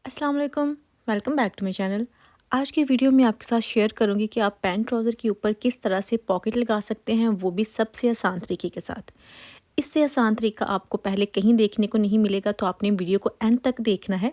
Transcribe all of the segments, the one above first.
अस्सलाम वालेकुम, welcome back to my channel. आज की वीडियो में आपके साथ शेयर करूंगी कि आप पैंट ट्राउज़र के ऊपर किस तरह से पॉकेट लगा सकते हैं, वो भी सबसे आसान तरीके के साथ। इससे आसान तरीका आपको पहले कहीं देखने को नहीं मिलेगा, तो आपने वीडियो को एंड तक देखना है।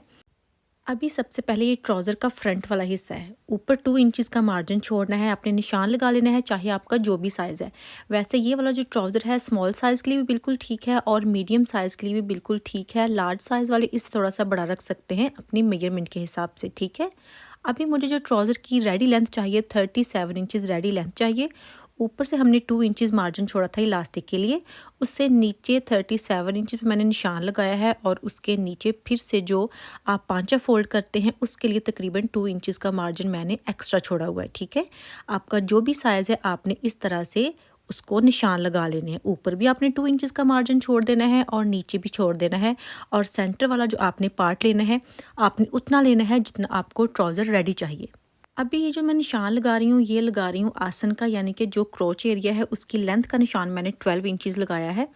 अभी सबसे पहले ये ट्राउज़र का फ्रंट वाला हिस्सा है, ऊपर 2 इंचज़ का मार्जिन छोड़ना है, आपने निशान लगा लेना है, चाहे आपका जो भी साइज़ है। वैसे ये वाला जो ट्राउज़र है स्मॉल साइज़ के लिए भी बिल्कुल ठीक है और मीडियम साइज़ के लिए भी बिल्कुल ठीक है। लार्ज साइज़ वाले इससे थोड़ा सा बड़ा रख सकते हैं अपनी मेजरमेंट के हिसाब से, ठीक है। अभी मुझे जो ट्राउज़र की रेडी लेंथ चाहिए 37 इंचज़ रेडी लेंथ चाहिए। ऊपर से हमने 2 इंचज़ मार्जिन छोड़ा था इलास्टिक के लिए, उससे नीचे 37 इंच पे मैंने निशान लगाया है और उसके नीचे फिर से जो आप पांचा फोल्ड करते हैं उसके लिए तकरीबन 2 इंचज़ का मार्जिन मैंने एक्स्ट्रा छोड़ा हुआ है, ठीक है। आपका जो भी साइज़ है आपने इस तरह से उसको निशान लगा लेने हैं। ऊपर भी आपने 2 इंचज़ का मार्जिन छोड़ देना है और नीचे भी छोड़ देना है, और सेंटर वाला जो आपने पार्ट लेना है आपने उतना लेना है जितना आपको ट्राउज़र रेडी चाहिए। अभी ये जो मैं निशान लगा रही हूँ ये लगा रही हूँ आसन का, यानी कि जो क्रोच एरिया है उसकी लेंथ का निशान मैंने 12 इंचज़ लगाया है।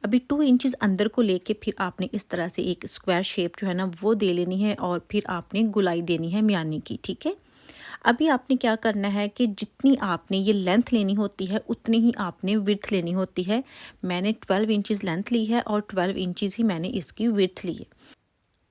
अभी 2 इंचज़ अंदर को लेके फिर आपने इस तरह से एक स्क्वायर शेप जो है ना वो दे लेनी है और फिर आपने गुलाई देनी है म्यानी की, ठीक है। अभी आपने क्या करना है कि जितनी आपने ये लेंथ लेनी होती है उतनी ही आपने विड्थ लेनी होती है। मैंने 12 इंचज़ लेंथ ली है और 12 इंचज़ ही मैंने इसकी विड्थ ली है।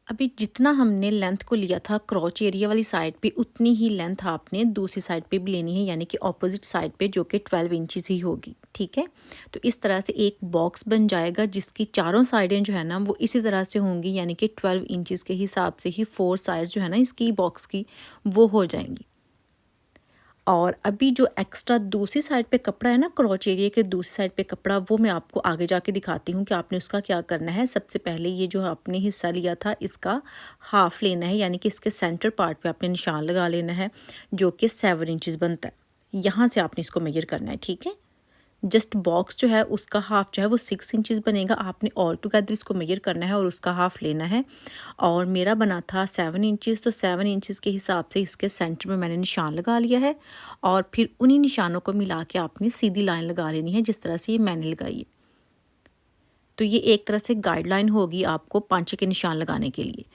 अभी जितना हमने लेंथ को लिया था क्रॉच एरिया वाली साइड पे उतनी ही लेंथ आपने दूसरी साइड पे भी लेनी है, यानी कि ऑपोजिट साइड पे, जो कि 12 इंचज़ ही होगी, ठीक है। तो इस तरह से एक बॉक्स बन जाएगा जिसकी चारों साइडें जो है ना वो इसी तरह से होंगी, यानी कि 12 इंचज़ के हिसाब से ही 4 साइड जो है ना इसकी बॉक्स की वो हो जाएंगी। और अभी जो एक्स्ट्रा दूसरी साइड पे कपड़ा है ना, क्रॉच एरिया के दूसरी साइड पे कपड़ा, वो मैं आपको आगे जाके दिखाती हूँ कि आपने उसका क्या करना है। सबसे पहले ये जो आपने हिस्सा लिया था इसका हाफ लेना है, यानी कि इसके सेंटर पार्ट पे आपने निशान लगा लेना है जो कि 7 इंचज़ बनता है। यहाँ से आपने इसको मेजर करना है, ठीक है। जस्ट बॉक्स जो है उसका हाफ जो है वो 6 इंचज़ बनेगा, आपने ऑल टुगेदर इसको मेजर करना है और उसका हाफ लेना है। और मेरा बना था 7 इंचज़, तो 7 इंचज़ के हिसाब से इसके सेंटर में मैंने निशान लगा लिया है और फिर उन्हीं निशानों को मिला के आपने सीधी लाइन लगा लेनी है जिस तरह से ये मैंने लगाई है। तो ये एक तरह से गाइडलाइन होगी आपको पांचे के निशान लगाने के लिए।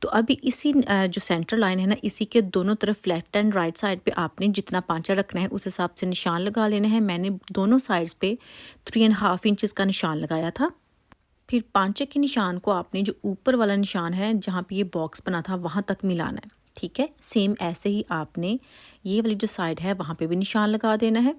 तो अभी इसी जो सेंटर लाइन है ना इसी के दोनों तरफ लेफ्ट एंड राइट साइड पे आपने जितना पांचा रखना है उस हिसाब से निशान लगा लेना है। मैंने दोनों साइड्स पे 3.5 इंचज़ का निशान लगाया था। फिर पांचे के निशान को आपने जो ऊपर वाला निशान है जहाँ पे ये बॉक्स बना था वहाँ तक मिलाना है, ठीक है। सेम ऐसे ही आपने ये वाली जो साइड है वहाँ पे भी निशान लगा देना है।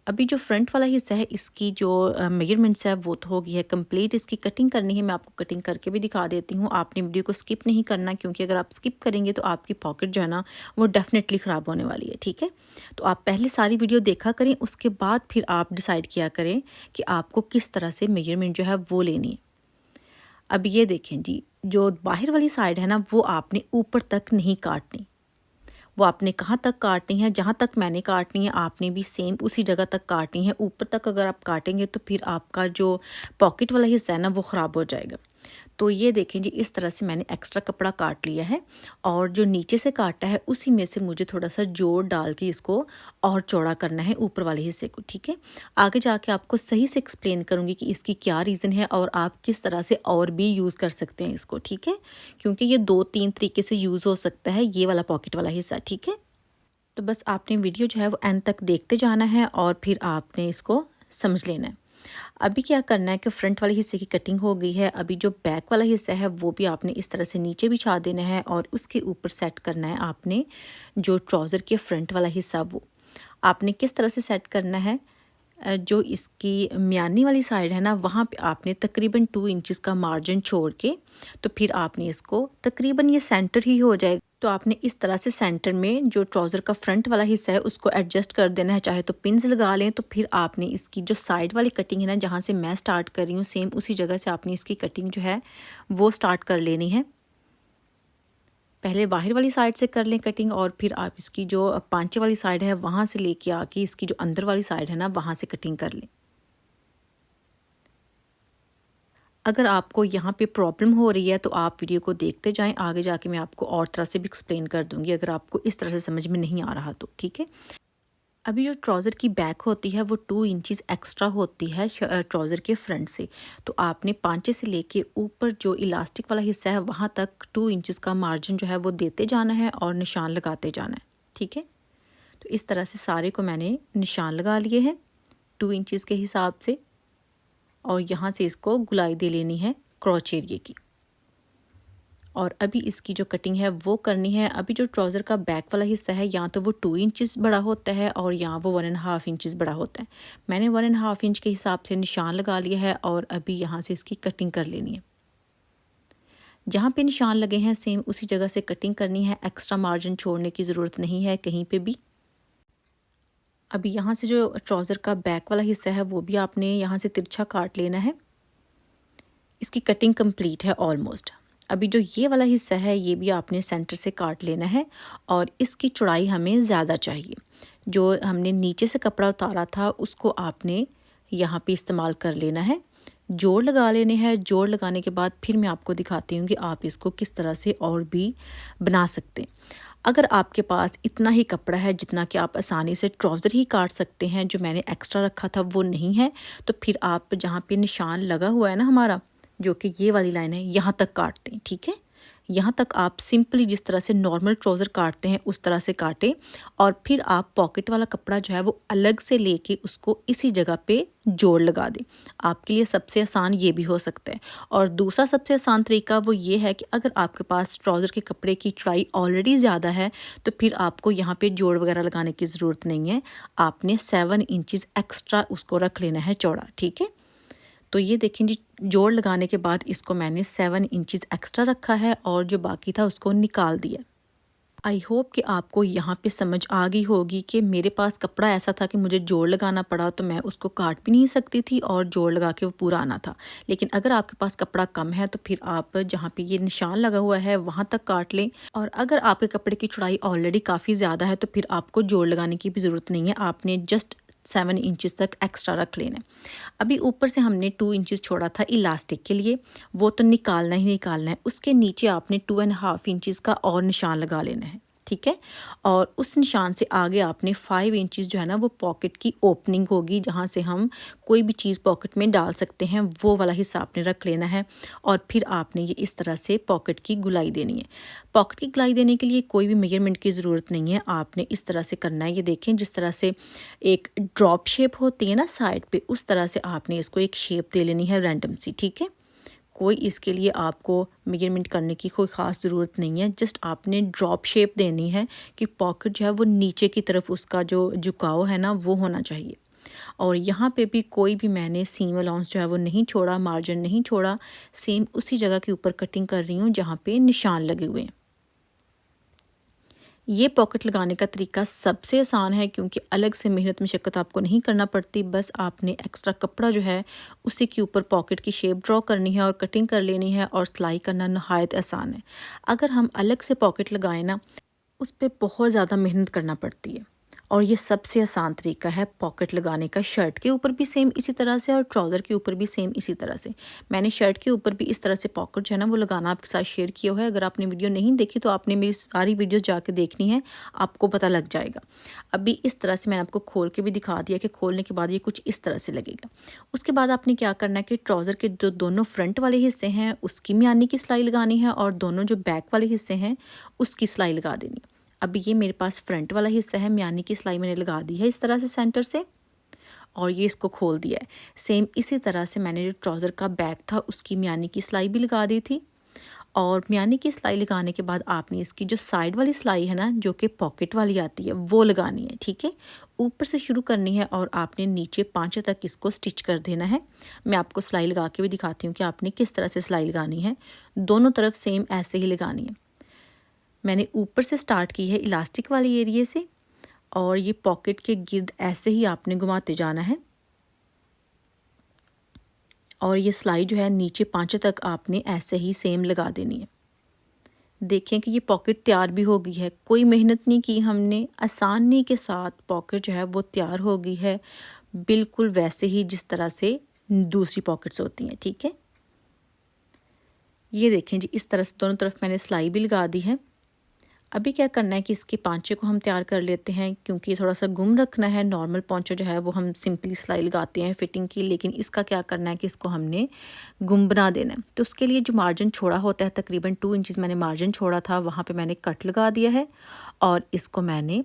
अभी जो फ्रंट वाला हिस्सा है इसकी जो मेजरमेंट्स है वो तो हो गई है कंप्लीट। इसकी कटिंग करनी है, मैं आपको कटिंग करके भी दिखा देती हूँ। आपने वीडियो को स्किप नहीं करना, क्योंकि अगर आप स्किप करेंगे तो आपकी पॉकेट जो है ना वो डेफिनेटली ख़राब होने वाली है, ठीक है। तो आप पहले सारी वीडियो देखा करें, उसके बाद फिर आप डिसाइड किया करें कि आपको किस तरह से मेजरमेंट जो है वो लेनी है। अब ये देखें जी, जो बाहर वाली साइड है ना वो आपने ऊपर तक नहीं काटनी, वो आपने कहाँ तक काटनी है, जहाँ तक मैंने काटनी है आपने भी सेम उसी जगह तक काटनी है। ऊपर तक अगर आप काटेंगे तो फिर आपका जो पॉकेट वाला हिस्सा है ना वो ख़राब हो जाएगा। तो ये देखें जी, इस तरह से मैंने एक्स्ट्रा कपड़ा काट लिया है और जो नीचे से काटा है उसी में से मुझे थोड़ा सा जोड़ डाल के इसको और चौड़ा करना है ऊपर वाले हिस्से को, ठीक है। आगे जाके आपको सही से एक्सप्लेन करूँगी कि इसकी क्या रीज़न है और आप किस तरह से और भी यूज़ कर सकते हैं इसको, ठीक है। क्योंकि ये 2-3 तरीके से यूज़ हो सकता है ये वाला पॉकेट वाला हिस्सा, ठीक है। तो बस आपने वीडियो जो है वो एंड तक देखते जाना है और फिर आपने इसको समझ लेना है। अभी क्या करना है कि फ्रंट वाले हिस्से की कटिंग हो गई है। अभी जो बैक वाला हिस्सा है वो भी आपने इस तरह से नीचे बिछा देना है और उसके ऊपर सेट करना है आपने जो ट्राउज़र के फ्रंट वाला हिस्सा। वो आपने किस तरह से सेट करना है, जो इसकी म्यानी वाली साइड है ना वहाँ पे आपने तकरीबन 2 इंचज़ का मार्जिन छोड़ के, तो फिर आपने इसको तकरीबन ये सेंटर ही हो जाएगा। तो आपने इस तरह से सेंटर में जो ट्राउज़र का फ्रंट वाला हिस्सा है उसको एडजस्ट कर देना है, चाहे तो पिन्स लगा लें। तो फिर आपने इसकी जो साइड वाली कटिंग है ना, जहाँ से मैं स्टार्ट कर रही हूँ सेम उसी जगह से आपने इसकी कटिंग जो है वो स्टार्ट कर लेनी है। पहले बाहर वाली साइड से कर लें कटिंग और फिर आप इसकी जो पांचे वाली साइड है वहाँ से लेके आके इसकी जो अंदर वाली साइड है ना वहाँ से कटिंग कर लें। अगर आपको यहाँ पे प्रॉब्लम हो रही है तो आप वीडियो को देखते जाएं, आगे जाके मैं आपको और तरह से भी एक्सप्लेन कर दूंगी अगर आपको इस तरह से समझ में नहीं आ रहा तो, ठीक है। अभी जो ट्राउज़र की बैक होती है वो 2 इंचज़ एक्स्ट्रा होती है ट्राउज़र के फ्रंट से। तो आपने पांचे से लेके ऊपर जो इलास्टिक वाला हिस्सा है वहाँ तक 2 इंचज़ का मार्जिन जो है वो देते जाना है और निशान लगाते जाना है, ठीक है। तो इस तरह से सारे को मैंने निशान लगा लिए हैं 2 इंचज़ के हिसाब से, और यहाँ से इसको गुलाई दे लेनी है क्रॉच एरिए की। और अभी इसकी जो कटिंग है वो करनी है। अभी जो ट्राउज़र का बैक वाला हिस्सा है यहाँ तो वो 2 इंचज़ बड़ा होता है और यहाँ वो 1.5 इंचज़ बड़ा होता है। मैंने 1.5 इंच के हिसाब से निशान लगा लिया है और अभी यहाँ से इसकी कटिंग कर लेनी है। जहाँ पे निशान लगे हैं सेम उसी जगह से कटिंग करनी है, एक्स्ट्रा मार्जिन छोड़ने की ज़रूरत नहीं है कहीं पे भी। अभी यहाँ से जो ट्राउज़र का बैक वाला हिस्सा है वो भी आपने यहाँ से तिरछा काट लेना है। इसकी कटिंग कंप्लीट है ऑलमोस्ट। अभी जो ये वाला हिस्सा है ये भी आपने सेंटर से काट लेना है और इसकी चौड़ाई हमें ज़्यादा चाहिए। जो हमने नीचे से कपड़ा उतारा था उसको आपने यहाँ पे इस्तेमाल कर लेना है। जोड़ लगा लेने हैं। जोड़ लगाने के बाद फिर मैं आपको दिखाती हूँ कि आप इसको किस तरह से और भी बना सकते हैं। अगर आपके पास इतना ही कपड़ा है जितना कि आप आसानी से ट्राउज़र ही काट सकते हैं, जो मैंने एक्स्ट्रा रखा था वो नहीं है, तो फिर आप जहाँ पे निशान लगा हुआ है ना हमारा, जो कि ये वाली लाइन है, यहाँ तक काटते हैं, ठीक है। यहाँ तक आप सिंपली जिस तरह से नॉर्मल ट्राउज़र काटते हैं उस तरह से काटें और फिर आप पॉकेट वाला कपड़ा जो है वो अलग से लेके उसको इसी जगह पे जोड़ लगा दें। आपके लिए सबसे आसान ये भी हो सकता है। और दूसरा सबसे आसान तरीका वो ये है कि अगर आपके पास ट्राउज़र के कपड़े की चौड़ाई ऑलरेडी ज़्यादा है तो फिर आपको यहाँ पे जोड़ वगैरह लगाने की ज़रूरत नहीं है। आपने 7 इंचज़ एक्स्ट्रा उसको रख लेना है चौड़ा, ठीक है। तो ये देखें जी, जोड़ लगाने के बाद इसको मैंने 7 इंचज़ एक्स्ट्रा रखा है और जो बाकी था उसको निकाल दिया। आई होप कि आपको यहाँ पे समझ आ गई होगी कि मेरे पास कपड़ा ऐसा था कि मुझे जोड़ लगाना पड़ा तो मैं उसको काट भी नहीं सकती थी और जोड़ लगा के वो पूरा आना था। लेकिन अगर आपके पास कपड़ा कम है तो फिर आप जहाँ पे ये निशान लगा हुआ है वहाँ तक काट लें। और अगर आपके कपड़े की चौड़ाई ऑलरेडी काफ़ी ज़्यादा है तो फिर आपको जोड़ लगाने की भी ज़रूरत नहीं है। आपने जस्ट 7 इंचज़ तक एक्स्ट्रा रख लेना है। अभी ऊपर से हमने 2 इंचज़ छोड़ा था इलास्टिक के लिए, वो तो निकालना ही निकालना है। उसके नीचे आपने 2.5 इंचज़ का और निशान लगा लेना है, ठीक है। और उस निशान से आगे आपने 5 इंचज़ जो है ना वो पॉकेट की ओपनिंग होगी, जहाँ से हम कोई भी चीज़ पॉकेट में डाल सकते हैं, वो वाला हिस्सा आपने रख लेना है। और फिर आपने ये इस तरह से पॉकेट की गुलाई देनी है। पॉकेट की गुलाई देने के लिए कोई भी मेजरमेंट की ज़रूरत नहीं है, आपने इस तरह से करना है। ये देखें जिस तरह से एक ड्रॉप शेप होती है ना साइड पे, उस तरह से आपने इसको एक शेप दे लेनी है रैंडम सी, ठीक है। कोई इसके लिए आपको मेजरमेंट करने की कोई ख़ास ज़रूरत नहीं है, जस्ट आपने ड्रॉप शेप देनी है कि पॉकेट जो है वो नीचे की तरफ उसका जो झुकाव है ना वो होना चाहिए। और यहाँ पे भी कोई भी मैंने सीम अलाउंस जो है वो नहीं छोड़ा, मार्जिन नहीं छोड़ा, सेम उसी जगह के ऊपर कटिंग कर रही हूँ जहाँ पे निशान लगे हुए हैं। ये पॉकेट लगाने का तरीका सबसे आसान है क्योंकि अलग से मेहनत मशक्क़त आपको नहीं करना पड़ती। बस आपने एक्स्ट्रा कपड़ा जो है उसी के ऊपर पॉकेट की शेप ड्रॉ करनी है और कटिंग कर लेनी है और सिलाई करना नहायत आसान है। अगर हम अलग से पॉकेट लगाएं ना, उस पे बहुत ज़्यादा मेहनत करना पड़ती है। और ये सबसे आसान तरीका है पॉकेट लगाने का। शर्ट के ऊपर भी सेम इसी तरह से और ट्राउज़र के ऊपर भी सेम इसी तरह से। मैंने शर्ट के ऊपर भी इस तरह से पॉकेट जो है ना वो लगाना आपके साथ शेयर किया हुआ है। अगर आपने वीडियो नहीं देखी तो आपने मेरी सारी वीडियो जाके देखनी है, आपको पता लग जाएगा। अभी इस तरह से मैंने आपको खोल के भी दिखा दिया कि खोलने के बाद ये कुछ इस तरह से लगेगा। उसके बाद आपने क्या करना है कि ट्राउज़र के जो दोनों फ्रंट वाले हिस्से हैं उसकी म्यानी की सिलाई लगानी है और दोनों जो बैक वाले हिस्से हैं उसकी सिलाई लगा देनी है। अभी ये मेरे पास फ्रंट वाला हिस्सा है, म्यानी की सिलाई मैंने लगा दी है इस तरह से सेंटर से और ये इसको खोल दिया है। सेम इसी तरह से मैंने जो ट्राउज़र का बैक था उसकी म्यानी की सिलाई भी लगा दी थी। और म्यानी की सिलाई लगाने के बाद आपने इसकी जो साइड वाली सिलाई है ना जो कि पॉकेट वाली आती है वो लगानी है, ठीक है। ऊपर से शुरू करनी है और आपने नीचे पांचे तक इसको स्टिच कर देना है। मैं आपको सिलाई लगा के भी दिखाती हूँ कि आपने किस तरह से सिलाई लगानी है। दोनों तरफ सेम ऐसे ही लगानी है। मैंने ऊपर से स्टार्ट की है इलास्टिक वाली एरिया से और ये पॉकेट के गिर्द ऐसे ही आपने घुमाते जाना है और ये सिलाई जो है नीचे पांचे तक आपने ऐसे ही सेम लगा देनी है। देखें कि ये पॉकेट तैयार भी हो गई है, कोई मेहनत नहीं की हमने, आसानी के साथ पॉकेट जो है वो तैयार हो गई है, बिल्कुल वैसे ही जिस तरह से दूसरी पॉकेट्स होती हैं, ठीक है। ये देखें जी, इस तरह से दोनों तरफ मैंने सिलाई भी लगा दी है। अभी क्या करना है कि इसके पांचे को हम तैयार कर लेते हैं, क्योंकि थोड़ा सा गुम रखना है। नॉर्मल पोंचा जो है वो हम सिंपली सिलाई लगाते हैं फिटिंग की, लेकिन इसका क्या करना है कि इसको हमने गुम बना देना है। तो उसके लिए जो मार्जिन छोड़ा होता है, तकरीबन 2 इंचज़ मैंने मार्जिन छोड़ा था, वहाँ पे मैंने कट लगा दिया है और इसको मैंने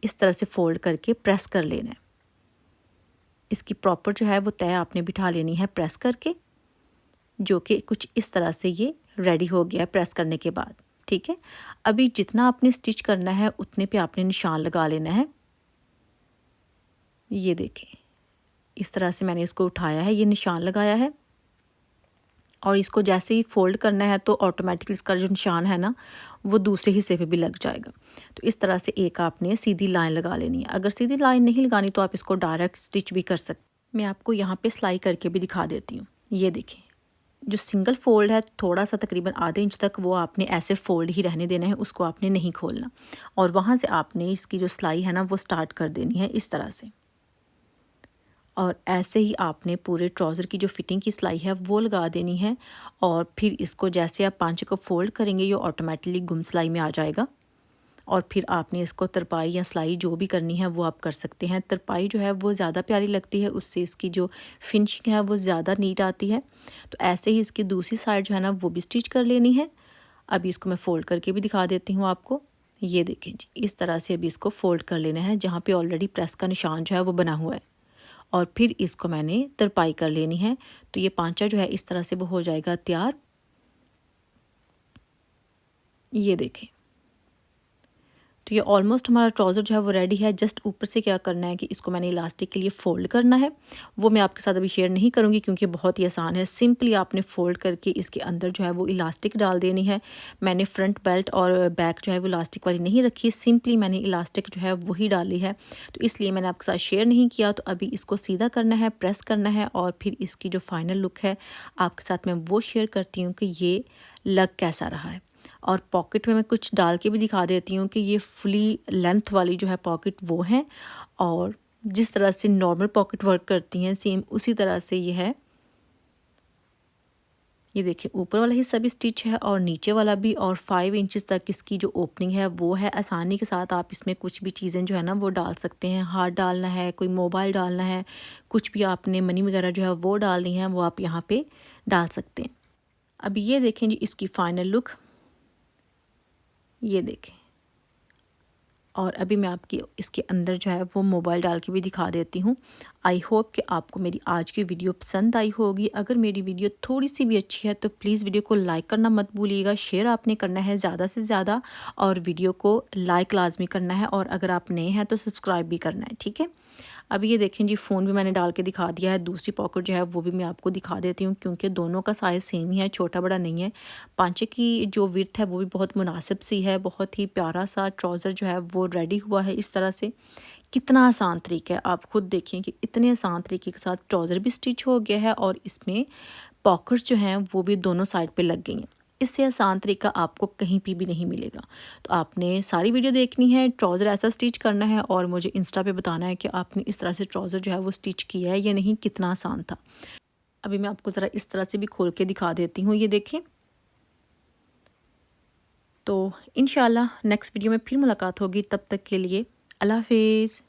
इस तरह से फ़ोल्ड करके प्रेस कर लेना है। इसकी प्रॉपर जो है वो तय आपने बिठा लेनी है प्रेस करके, जो कि कुछ इस तरह से ये रेडी हो गया है प्रेस करने के बाद। ठीक है, अभी जितना आपने स्टिच करना है उतने पे आपने निशान लगा लेना है। ये देखें, इस तरह से मैंने इसको उठाया है, ये निशान लगाया है और इसको जैसे ही फोल्ड करना है तो ऑटोमेटिकली इसका जो निशान है ना वो दूसरे हिस्से पे भी लग जाएगा। तो इस तरह से एक आपने सीधी लाइन लगा लेनी है। अगर सीधी लाइन नहीं लगानी तो आप इसको डायरेक्ट स्टिच भी कर सकते। मैं आपको यहाँ पे सिलाई करके भी दिखा देती हूँ। ये देखें, जो सिंगल फोल्ड है थोड़ा सा तकरीबन आधे इंच तक वो आपने ऐसे फोल्ड ही रहने देना है, उसको आपने नहीं खोलना। और वहाँ से आपने इसकी जो सिलाई है ना वो स्टार्ट कर देनी है इस तरह से। और ऐसे ही आपने पूरे ट्राउज़र की जो फिटिंग की सिलाई है वो लगा देनी है। और फिर इसको जैसे आप पांचे को फोल्ड करेंगे ये ऑटोमेटिकली गुम सिलाई में आ जाएगा। और फिर आपने इसको तरपाई या सिलाई जो भी करनी है वो आप कर सकते हैं। तरपाई जो है वो ज़्यादा प्यारी लगती है, उससे इसकी जो फिनिशिंग है वो ज़्यादा नीट आती है। तो ऐसे ही इसकी दूसरी साइड जो है ना वो भी स्टिच कर लेनी है। अभी इसको मैं फ़ोल्ड करके भी दिखा देती हूँ आपको। ये देखें जी, इस तरह से अभी इसको फ़ोल्ड कर लेना है जहाँ पे ऑलरेडी प्रेस का निशान जो है वो बना हुआ है। और फिर इसको मैंने तरपाई कर लेनी है। तो ये पांचा जो है इस तरह से वो हो जाएगा तैयार। ये देखें, तो ये ऑलमोस्ट हमारा ट्राउज़र जो है वो रेडी है। जस्ट ऊपर से क्या करना है कि इसको मैंने इलास्टिक के लिए फ़ोल्ड करना है। वो मैं आपके साथ अभी शेयर नहीं करूँगी क्योंकि बहुत ही आसान है। सिंपली आपने फ़ोल्ड करके इसके अंदर जो है वो इलास्टिक डाल देनी है। मैंने फ्रंट बेल्ट और बैक जो है वो इलास्टिक वाली नहीं रखी, सिंपली मैंने इलास्टिक जो है वही डाली है, तो इसलिए मैंने आपके साथ शेयर नहीं किया। तो अभी इसको सीधा करना है, प्रेस करना है और फिर इसकी जो फाइनल लुक है आपके साथ मैं वो शेयर करती हूँ कि ये लग कैसा रहा है। और पॉकेट में मैं कुछ डाल के भी दिखा देती हूँ कि ये फुली लेंथ वाली जो है पॉकेट वो है, और जिस तरह से नॉर्मल पॉकेट वर्क करती हैं सेम उसी तरह से ये है। ये देखिए, ऊपर वाला हिस्सा भी स्टिच है और नीचे वाला भी, और 5 इंचेस तक इसकी जो ओपनिंग है वो है। आसानी के साथ आप इसमें कुछ भी चीज़ें जो है ना वो डाल सकते हैं। हाथ डालना है, कोई मोबाइल डालना है, कुछ भी आपने मनी वगैरह जो है वो डालनी है वो आप यहाँ पे डाल सकते हैं। अब ये देखें जी इसकी फ़ाइनल लुक, ये देखें। और अभी मैं आपकी इसके अंदर जो है वो मोबाइल डाल के भी दिखा देती हूँ। आई होप कि आपको मेरी आज की वीडियो पसंद आई होगी। अगर मेरी वीडियो थोड़ी सी भी अच्छी है तो प्लीज़ वीडियो को लाइक करना मत भूलिएगा। शेयर आपने करना है ज़्यादा से ज़्यादा, और वीडियो को लाइक लाजमी करना है, और अगर आप नए हैं तो सब्सक्राइब भी करना है। ठीक है, अभी ये देखें जी, फ़ोन भी मैंने डाल के दिखा दिया है। दूसरी पॉकेट जो है वो भी मैं आपको दिखा देती हूँ, क्योंकि दोनों का साइज़ सेम ही है, छोटा बड़ा नहीं है। पांचे की जो विड्थ है वो भी बहुत मुनासिब सी है। बहुत ही प्यारा सा ट्राउज़र जो है वो रेडी हुआ है इस तरह से। कितना आसान तरीका है, आप खुद देखें कि इतने आसान तरीके के साथ ट्राउज़र भी स्टिच हो गया है और इसमें पॉकेट्स जो हैं वो भी दोनों साइड पे लग गई हैं। इससे आसान तरीका आपको कहीं पे भी नहीं मिलेगा। तो आपने सारी वीडियो देखनी है, ट्राउज़र ऐसा स्टिच करना है और मुझे इंस्टा पे बताना है कि आपने इस तरह से ट्राउज़र जो है वो स्टिच किया है या नहीं, कितना आसान था। अभी मैं आपको ज़रा इस तरह से भी खोल के दिखा देती हूँ, ये देखें। तो इंशाल्लाह नेक्स्ट वीडियो में फिर मुलाकात होगी, तब तक के लिए अल्लाह हाफिज़।